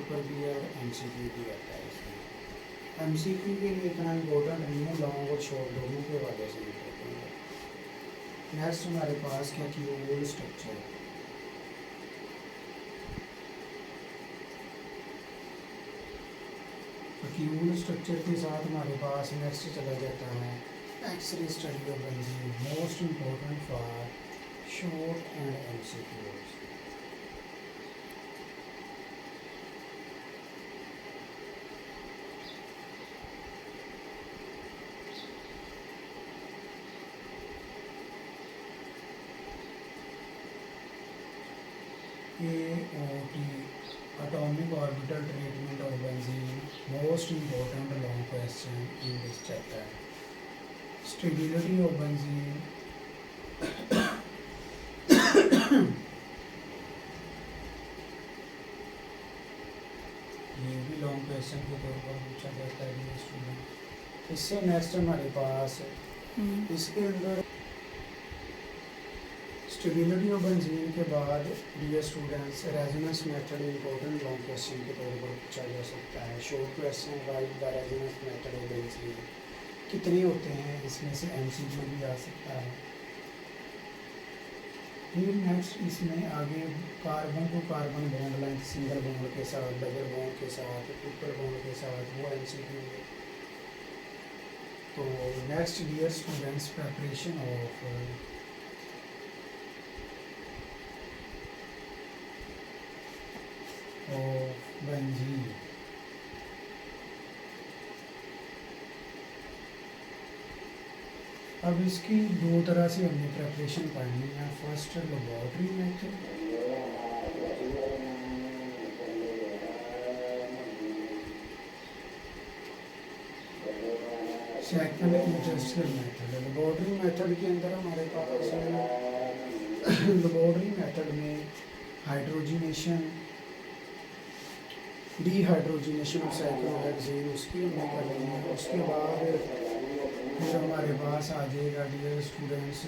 ऊपर भी है और MCQ भी आता है इसमें। MCQ के लिए इतना इम्पोर्टेंट नहीं है, लॉन्ग और शॉर्ट दोनों के वाले से इम्पोर्टेंट है। नेक्स्ट हमारे पास क्या कीवर्ड स्ट्रक्चर। तो कीवर्ड स्ट्रक्चर के साथ हमारे पास नेक्स्ट चला जाता है X ray study of benzene, most important for short and MCQs। AOT atomic orbital treatment of benzene, most important long question in this chapter. Stability of benzene, ये भी लॉन्ग क्वेश्चन के तौर पर पूछा जाता है स्टूडेंट। इससे नेक्स्ट हमारे पास इसके अंदर स्टेबिलिटी ऑफ बेंजीन के बाद dear students resonance method important long question के तौर पर पूछा जा सकता है। Short question write the resonance method of benzene कितने होते हैं, इसमें से MCQ भी आ सकता है। फिर नेक्स्ट इसमें आगे carbon to carbon bond length single bond के साथ, डबल बॉन्ड के साथ, ट्रिपल बॉन्ड के साथ, वो MCQ है। तो next dear students preparation of benzene. अब इसकी दो तरह से हमने प्रेपरेशन पढ़नी है। First laboratory method, second industrial method. Laboratory method के अंदर हमारे पास लेबोरेटरी मेथड में हाइड्रोजिनेशन, डिहाइड्रोजिनेशन ऑफ साइक्लोहेक्सेन उसकी हमने कर लेनी है। उसके बाद फिर हमारे पास आ जाएगा डियर स्टूडेंट्स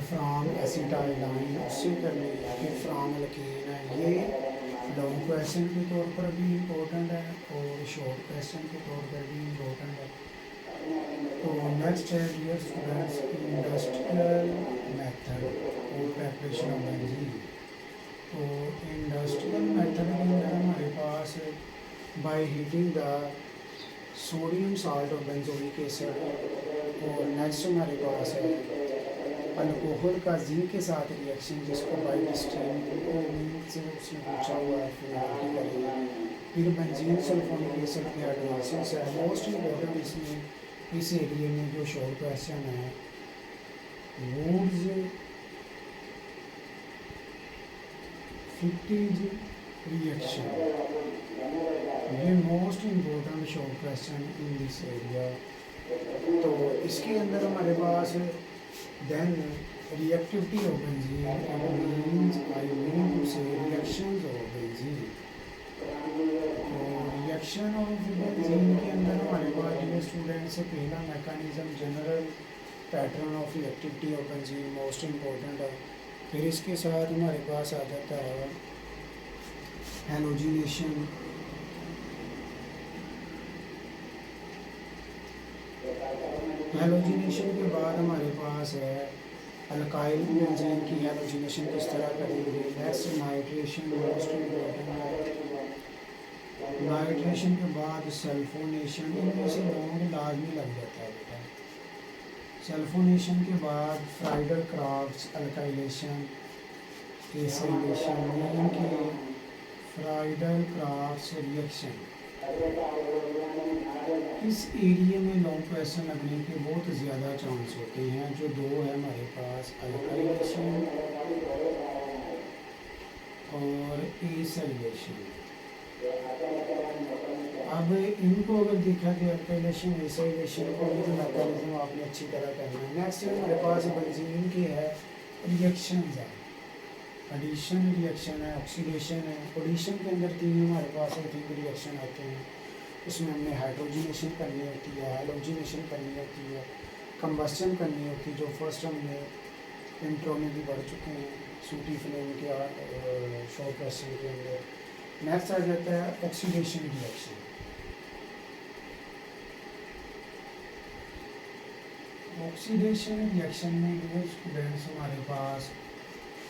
फ्राम एसिटाइलाइन, उससे करनी है। फिर फ्राम अल्कीन है। ये लॉन्ग क्वेश्चन के तौर पर भी इम्पोर्टेंट है और शॉर्ट क्वेश्चन के तौर पर भी इम्पोर्टेंट है। तो नेक्स्ट है डियर स्टूडेंट्स इंडस्ट्रियल मेथड और प्रेपरेशन ऑफ बेंजीन। तो इंडस्ट्रियल मेथड के अंदर हमारे पास by heating the sodium salt और बेंजोइक एसिड, और नेक्स्ट हमारे पास है अल्कोहल का जिंक के साथ रिएक्शन, जिसको बाय डिस्टिलिंग से उसने पूछा हुआ है, फिर बेंजीन सल्फोनिक एसिड की हाइड्रोलाइसिस है। मोस्ट इम्पोर्टेंट इसमें इस एरिए में जो शॉर्ट क्वेश्चन है वुड्स फिक्टिज रिएक्शन, ये most important short question in this area. तो इसके अंदर हमारे पास then reactivity of benzene, I mean to say reactions of benzene. तो रिएक्शन ऑफ बेंजीन के अंदर हमारे पास डियर स्टूडेंट से पहला mechanism general pattern of reactivity of benzene most important है। फिर इसके साथ हमारे पास आ जाता है हैलोजिनेशन, हैलोजिनेशन के बाद हमारे पास है अल्काइल बेंजीन की हैलोजिनेशन किस तरह करेंगे। नेक्स्ट नाइट्रेशन, मोस्ट इम्पोर्टेंट है। नाइट्रेशन के बाद सल्फोनेशन, इनमें से लॉन्ग लाजमी लग जाता है बेटा। सल्फोनेशन के बाद Friedel Crafts alkylation, acylation, mean के फ्राइडल क्राफ्ट्स रिएक्शन। इस एरिया में लॉन्ग क्वेश्चन लगने के बहुत ज़्यादा चांस होते हैं। जो दो है हमारे पास अल्काइलेशन और एसिलेशन। अब इनको अगर देखा जाए अल्काइलेशन एसिलेशन को भी मैकेनिज्म आपने अच्छी तरह करना है। नेक्स्ट हमारे पास बेंजीन की है रिएक्शंस है, एडिशन रिएक्शन है, ऑक्सीडेशन है। एडिशन के अंदर तीन हमारे पास आई थिंक रिएक्शन आते हैं। उसमें हमने हाइड्रोजिनेशन करनी होती है, हैलोजिनेशन करनी होती है, कंबस्शन करनी होती है, जो फर्स्ट हमने इंट्रो में भी पढ़ चुके हैं सूटी फ्लेम के शॉर्ट क्वेश्चन के अंदर। नेक्स्ट आ जाता है ऑक्सीडेशन रिएक्शन। ऑक्सीडेशन रिएक्शन में डियर स्टूडेंट्स हमारे पास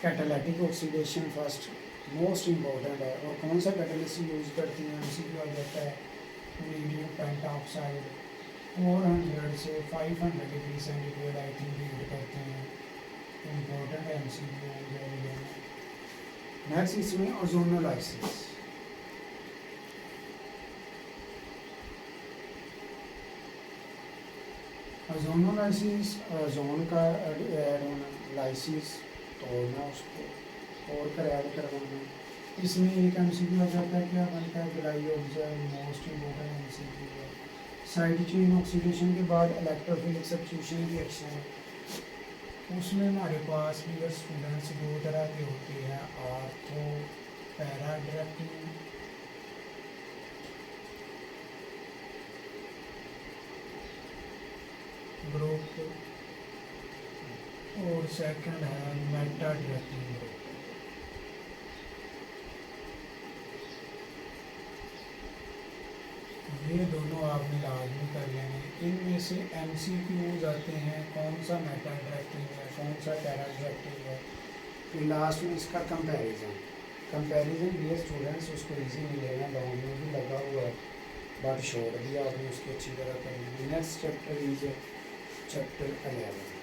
catalytic oxidation first most important है। और कौन सा कैटालिस्ट यूज़ करती हैं MCQ आ जाता है मीडियम पेंटाऑक्साइड 400 से 500 degree centigrade I think heat करते हैं। इम्पोर्टेंट MCQ है। नेक्स्ट इसमें ओजोनोलाइसिस। ओजोनोलाइसिस ओजोन का ऐड होना, लाइसिस तोड़ना उसको और कर ऐड करवाना। इसमें एक MCQ आ जाता है क्या बनता है dry observe most important MCQ है। साइड चेन ऑक्सीडेशन के बाद इलेक्ट्रोफिलिक सब्स्टिट्यूशन रिएक्शन है। उसमें हमारे पास भी स्टूडेंट्स दो तरह के होते हैं आर्थो पैरा डायरेक्टिव ग्रुप और सेकंड है मेटा डायरेक्टिव ग्रुप। ये दोनों आपने लाजमी कर लेने। इनमें से MCQs आते हैं कौन सा मेटा डायरेक्टिव है कौन सा पैरा डायरेक्टिव है। फिर लास्ट में इसका कंपैरिजन ये स्टूडेंट्स उसको इजी मिलेगा, डाउन में भी लगा हुआ है बट छोड़ दिया आपने उसकी अच्छी तरह करनी। Next chapter is chapter 11।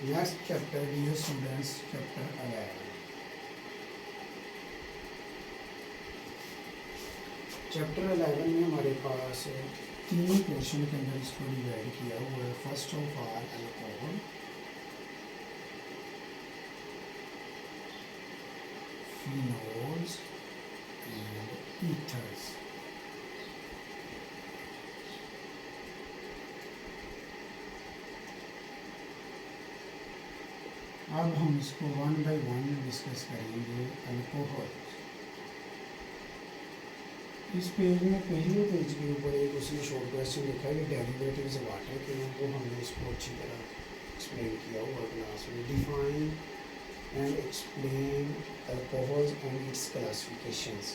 Next chapter dear students chapter 11। Chapter 11 में हमारे पास तीन पोर्शन के अंदर इसको डिवाइड किया हुआ है। First of all alcohol, phenols and ethers. अब हम इसको वन बाय वन डिस्कस करेंगे। अल्कोहल इस पेज में पहले पेज के ऊपर एक उसने शॉर्ट क्वेश्चन लिखा है कि डेरिवेटिव्स वाटर के हैं, वो हमने इसको अच्छी तरह एक्सप्लेन किया हुआ क्लास में। Define and explain alcohols and its classifications.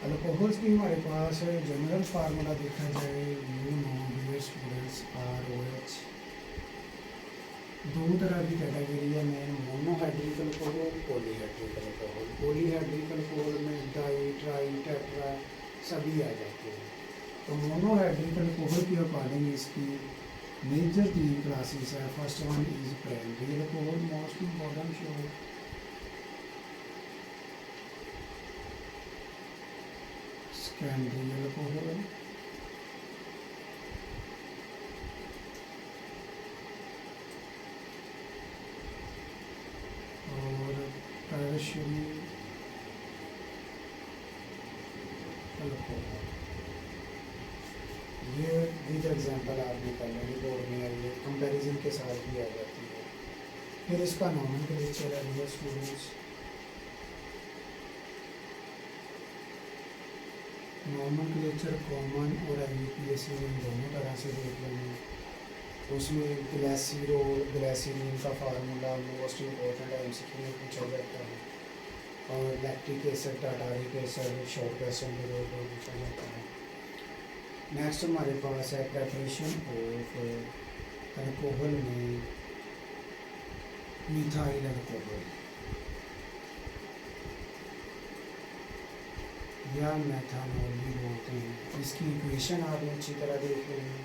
Alcohols की हमारे पास जनरल फार्मूला देखा जाए you know dear students ROH। दो तरह की कैटेगरी है main, monohydric alcohol polyhydric alcohol. Polyhydric alcohol में डाई ट्राई टेट्रा सभी आ जाते हैं। तो मोनोहाइड्रिक अल्कोहल के अकॉर्डिंग इसकी मेजर तीन क्लासेस है। First one is primary alcohol most important show. Secondary alcohol, tertiary alcohol. ये विद एग्जांपल आपने कर लेंगे बोर्ड में, ये कंपैरिजन के साथ भी आ जाती है। फिर इसका नॉमेनक्लेचर है डियर स्टूडेंट्स। नॉमेनक्लेचर कॉमन और IUPAC इन दोनों तरह से देख लेंगे। उसमें ग्लाइसिरोल ग्लाइसिरीन का फार्मूला मोस्ट इम्पोर्टेंट MCQ में पूछा जाता है। और lactic acid tartaric acid short question के तौर पर पूछा जाता है। नेक्स्ट हमारे पास है प्रेपरेशन ऑफ अल्कोहल में मिथाइल अल्कोहल या मेथानॉल भी बोलते हैं। इसकी इक्वेशन आपने अच्छी तरह देख लेंगे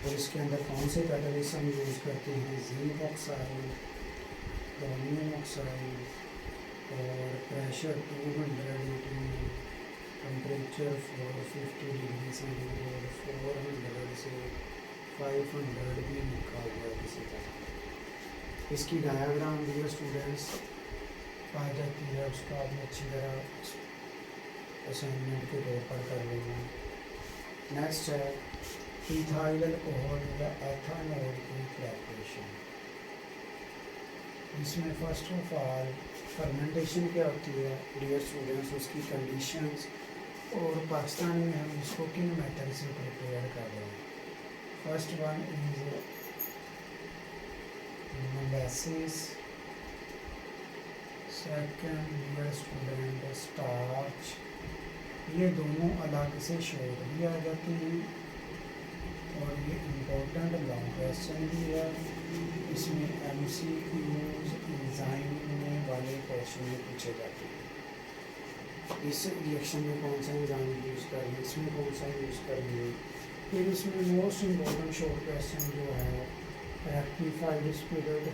और इसके अंदर कौन से कैटलिस्ट हम यूज़ करते हैं, जिंक ऑक्साइड, क्रोमियम ऑक्साइड और प्रेशर 280, टेम्परेचर 450 डिग्री सेंटीग्रेड, 400 से 500 भी लिखा हुआ है किसी तरह। इसकी डायग्राम डियर स्टूडेंट्स आ जाती है, उसका आपने अच्छी तरह असाइनमेंट के तौर पर कर लेना। नेक्स्ट है इथाइल अल्कोहल या एथानॉल की प्रेपरेशन। इसमें फर्स्ट ऑफ ऑल फर्मेंटेशन क्या होती है डियर स्टूडेंट्स, उसकी कंडीशंस, और पाकिस्तान में हम इसको किन मेथड से प्रिपेयर कर रहे हैं। First one is molasses, second dear student starch. ये दोनों अलग से शॉर्ट भी आ जाती हैं और ये इम्पोर्टेंट लॉन्ग क्वेश्चन भी है। इसमें MCQs एंजाइम में वाले क्वेश्चन में पूछे जाते हैं। इस रिएक्शन में कौन सा एंजाइम यूज़ करेंगे, इसमें कौन सा यूज़ करेंगे। फिर इसमें मोस्ट इम्पोर्टेंट शॉर्ट क्वेश्चन जो है rectified spirit,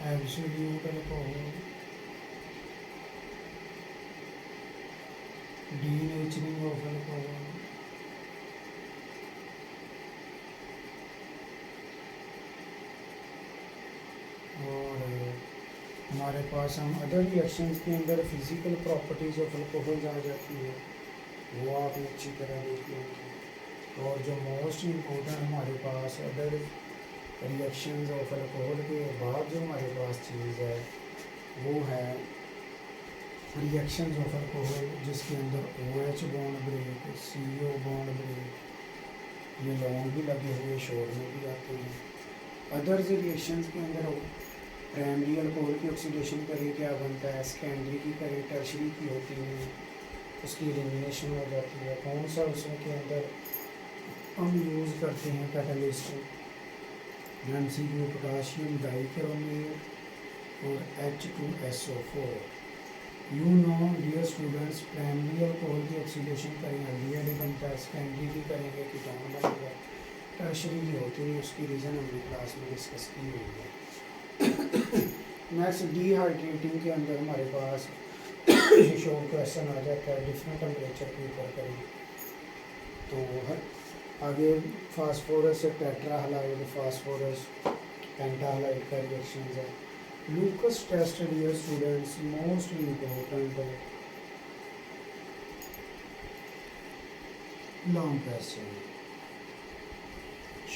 absolute alcohol, denaturing of alcohol, और हमारे पास हम अदर रिएक्शंस के अंदर फिज़िकल प्रॉपर्टीज़ ऑफ अल्कोहल आ जाती है, वो आपने अच्छी तरह देख लेंगे। और जो मोस्ट इम्पोर्टेंट हमारे पास अदर रिएक्शंस ऑफ अल्कोहल के बाद जो हमारे पास चीज़ है वो है रिएक्शंस ऑफ अल्कोहल, जिसके अंदर OH bond break, CO bond break, ये लॉन्ग भी लगे हुए शॉर्ट में भी आते हैं। अदर रिएक्शंस के अंदर प्राइमरी अल्कोहल की ऑक्सीडेशन करें क्या बनता है, सेकेंडरी की करें, टर्शरी की होती है, उसकी एलिमिनेशन हो जाती है। कौन सा उसमें के अंदर हम यूज़ करते हैं कैटलिस्ट, MCQ पोटाशियम डाइक्रोमेट और H2SO4। You know dear students, primary alcohol की ऑक्सीडेशन करें एल्डिहाइड बनता है, सेकेंडरी की करेंगे कीटोन बनेगा, टर्शरी की होती है, उसकी रीज़न हमने क्लास में डिस्कस की हुई है। नेक्स्ट डिहाइड्रेटिंग के अंदर हमारे पास शॉर्ट क्वेश्चन आ जाता है, डिफरेंट टेम्परेचर के ऊपर करें तो आगे फास्फोरस से टेट्रा हलाइड, फास्फोरस पेंटाहलाइड का रिएक्शन है। Lucas test dear students most important long question,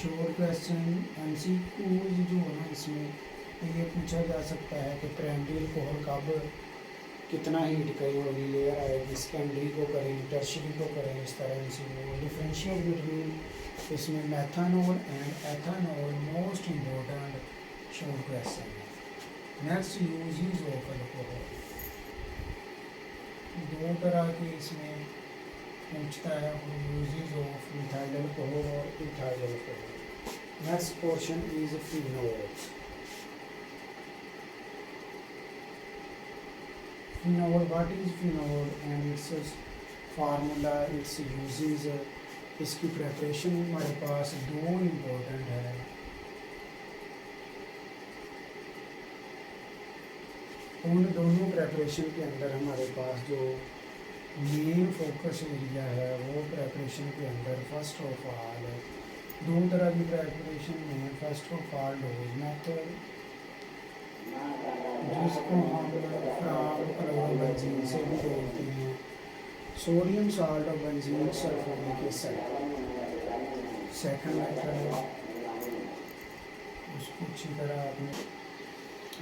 short question MCQs जो है ना इसमें ये पूछा जा सकता है कि प्राइमरी अल्कोहल कब कितना हीट करें वाली लेयर आएगी, सेकेंडरी को करें, टर्शरी को करें, इस तरह MCQ। डिफरेंशियल बिटवीन इसमें methanol and ethanol most important short question है। नेक्स्ट यूजेस ऑफ अल्कोहल, दो तरह के इसमें पूछता है, यूजेस ऑफ मिथाइल अल्कोहल और ethyl alcohol. Next portion is phenols. Phenol, what is phenol and it's formula, it's uses, इसकी प्रेपरेशन हमारे पास दो इम्पोर्टेंट है। उन दोनों प्रेपरेशन के अंदर हमारे पास जो मेन फोकस एरिया है वो प्रेपरेशन के अंदर फर्स्ट ऑफ ऑल दो तरह की प्रेपरेशन में, first of all Dow's method जिसको हम फ्राम से भी बोलते हैं, सोडियम साल्ट और benzene sulphonic acid. Second method उसको अच्छी तरह आपने।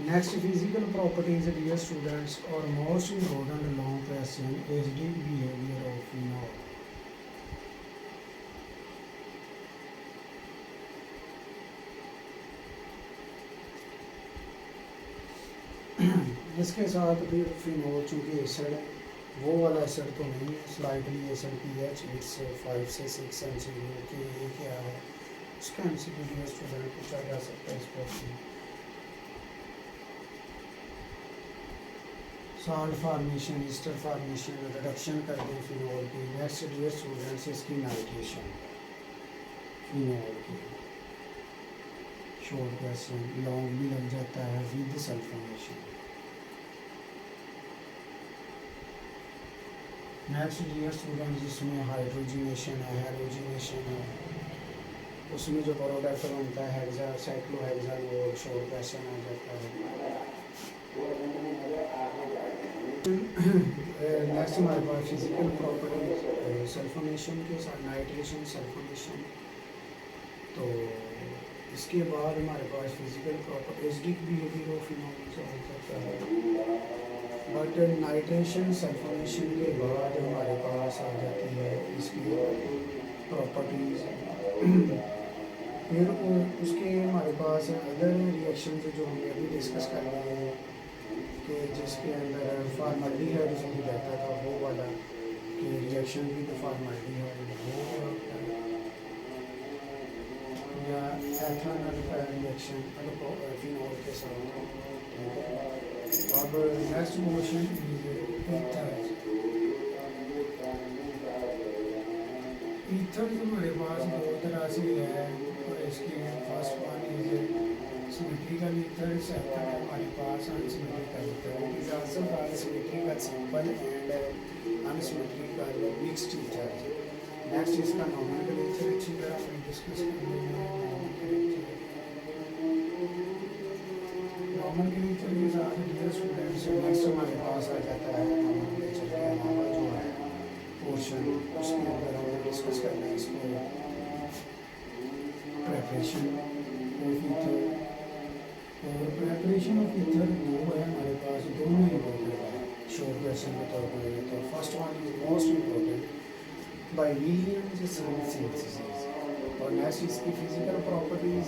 Next physical properties dear students और most important long question acidic behaviour of phenol. इसके साथ फिर फिनोल चूँकि एसिड है, वो वाला एसिड तो नहीं है, स्लाइटली एसिड pH इट्स 5 से 6 MCQ के ये क्या है, उसका MCQ स्टूडेंट पूछा जा सकता है इस question. Salt formation, ester formation, reduction कर दें फिनोल की। नेक्स्ट डियर स्टूडेंट्स इसकी नाइट्रेशन फिनोल की, शॉर्ट क्वेश्चन लॉन्ग भी लग जाता है with sulphonation. Next dear students जिसमें हाइड्रोजिनेशन है, हेलोजिनेशन है, उसमें जो प्रोडक्ट बनता है हेक्सा साइक्लोहेक्सानोल, शॉर्ट क्वेश्चन आ जाता है। नेक्स्ट हमारे पास फिजिकल प्रॉपर्टी सल्फोनेशन के साथ नाइट्रेशन, सल्फोनेशन तो इसके बाद हमारे पास physical acidic behaviour of phenol से हो सकता है, बट नाइट्रेशन सल्फोनेशन के बाद हमारे पास आ जाती है इसकी प्रॉपर्टीज़। फिर उसके हमारे पास अदर रिएक्शन जो हमने अभी डिस्कस कर लिए हैं कि जिसके अंदर फार्मल्डिहाइड उसमें रहता था वो वाला कि रिएक्शन भी तो फार्मल्डिहाइड हो या एथनॉल रिएक्शन फिनॉल के साथ, ठीक है। अब नेक्स्ट मोशन ईथर हमारे पास दो तरह से है, और इसकी first one is symmetrical ether, second है हमारे पास unsymmetrical ether. It is also called symmetrical simple and unsymmetrical mixed ether. Next इसका नॉमेनक्लेचर अच्छी तरह हमने डिस्कस कर लिया है। नॉमेनक्लेचर के साथ डियर स्टूडेंट्स नेक्स्ट हमारे पास आ जाता है नॉमेनक्लेचर के अलावा जो है पोर्शन, उसके अंदर हमने डिस्कस करना है इसको प्रेपरेशन ऑफ ईथर, और प्रेपरेशन ऑफ ईथर दो है हमारे पास, दोनों इम्पोर्टेंट है शॉर्ट क्वेश्चन के तौर पर। तो first one is most important by Williams synthesis, और नेक्स्ट इसकी फिजिकल प्रॉपर्टीज,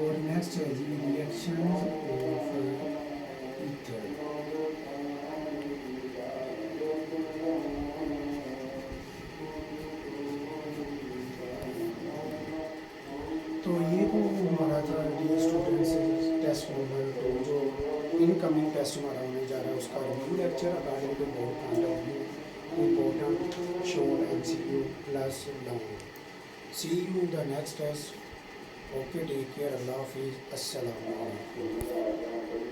और नेक्स्ट है जी रिएक्शन ऑफ ईथर। तो ये तो हमारा था डियर स्टूडेंट्स टेस्ट नंबर 2, जो इनकमिंग टेस्ट हमारा होने जा रहा है उसका review lecture according to board point of view, important short MCQ plus down. See you the next test. Okay, take care, अल्लाह हाफिज़, अस्सलाम वालेकुम।